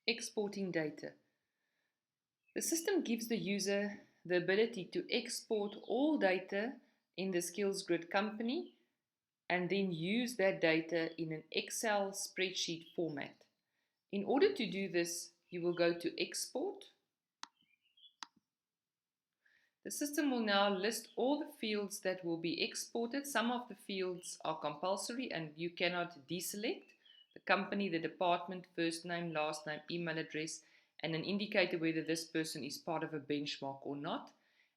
Exporting data. The system gives the user the ability to export all data in the Skillsgrid company and then use that data in an Excel spreadsheet format. In order to do this, you will go to Export. The system will now list all the fields that will be exported. Some of the fields are compulsory and you cannot deselect. The company, the department, first name, last name, email address, and an indicator whether this person is part of a benchmark or not.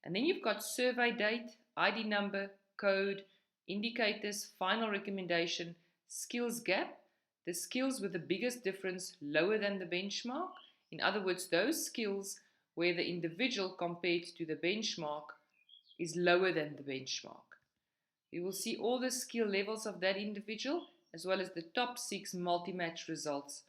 And then you've got survey date, ID number, code, indicators, final recommendation, skills gap, the skills with the biggest difference lower than the benchmark. In other words, those skills where the individual compared to the benchmark is lower than the benchmark. You will see all the skill levels of that individual as well as the top 6 multi-match results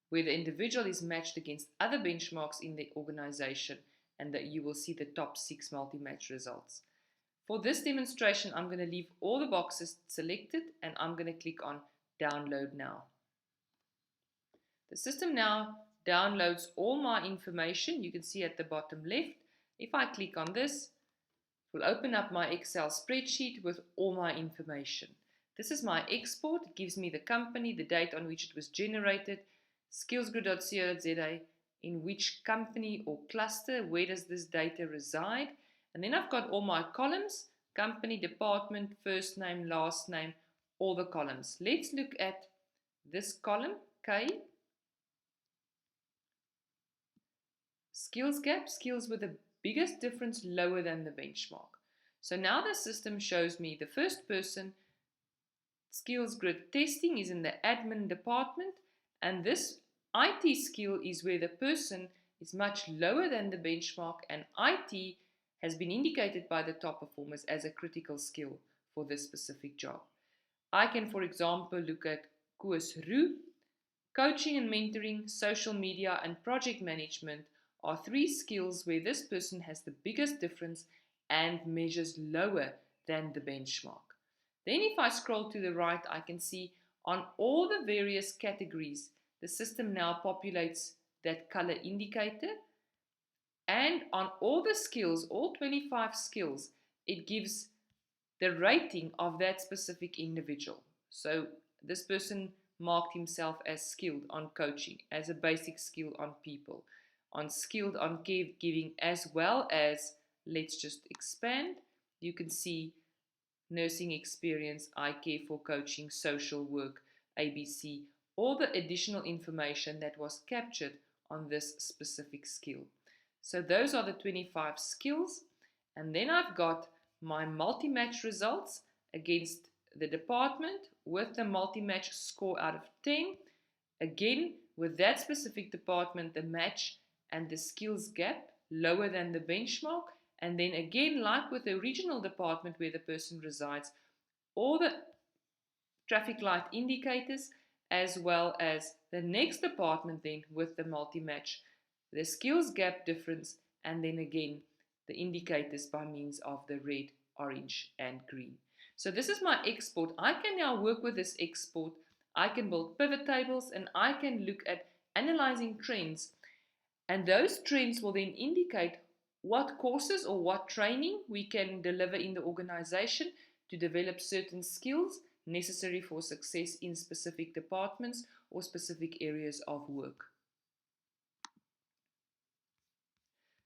where the individual is matched against other benchmarks in the organization, and that you will see the top 6 multi-match results. For this demonstration, I'm going to leave all the boxes selected and I'm going to click on Download Now. The system now downloads all my information. You can see at the bottom left. If I click on this, it will open up my Excel spreadsheet with all my information. This is my export. It gives me the company, the date on which it was generated, skillsgrid.co.za, in which company or cluster, where does this data reside. And then I've got all my columns, company, department, first name, last name, all the columns. Let's look at this column, K. Skills gap, skills with the biggest difference lower than the benchmark. So now the system shows me the first person, Skillsgrid testing is in the admin department, and this IT skill is where the person is much lower than the benchmark, and IT has been indicated by the top performers as a critical skill for this specific job. I can, for example, look at Koos Roo. Coaching and mentoring, social media, and project management are 3 skills where this person has the biggest difference and measures lower than the benchmark. Then if I scroll to the right, I can see on all the various categories, the system now populates that color indicator. And on all the skills, all 25 skills, it gives the rating of that specific individual. So this person marked himself as skilled on coaching, as a basic skill on people, on skilled on caregiving, as well as, let's just expand, you can see nursing experience, I care for coaching, social work, ABC, all the additional information that was captured on this specific skill. So those are the 25 skills. And then I've got my multi-match results against the department with the multi-match score out of 10. Again, with that specific department, the match and the skills gap lower than the benchmark. And then again, like with the regional department where the person resides, all the traffic light indicators, as well as the next department then with the multi-match, the skills gap difference, and then again, the indicators by means of the red, orange, and green. So this is my export. I can now work with this export. I can build pivot tables and I can look at analyzing trends. And those trends will then indicate what courses or what training we can deliver in the organization to develop certain skills necessary for success in specific departments or specific areas of work.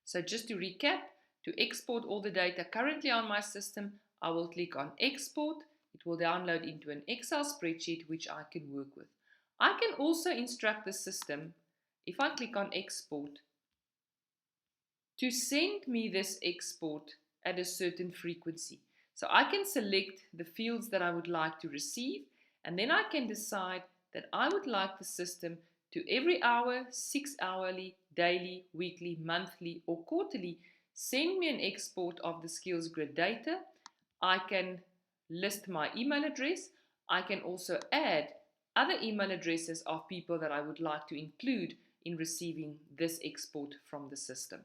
So just to recap, to export all the data currently on my system, I will click on Export. It will download into an Excel spreadsheet which I can work with. I can also instruct the system, if I click on Export, to send me this export at a certain frequency. So I can select the fields that I would like to receive, and then I can decide that I would like the system to every hour, 6 hourly, daily, weekly, monthly, or quarterly send me an export of the Skillsgrid data. I can list my email address. I can also add other email addresses of people that I would like to include in receiving this export from the system.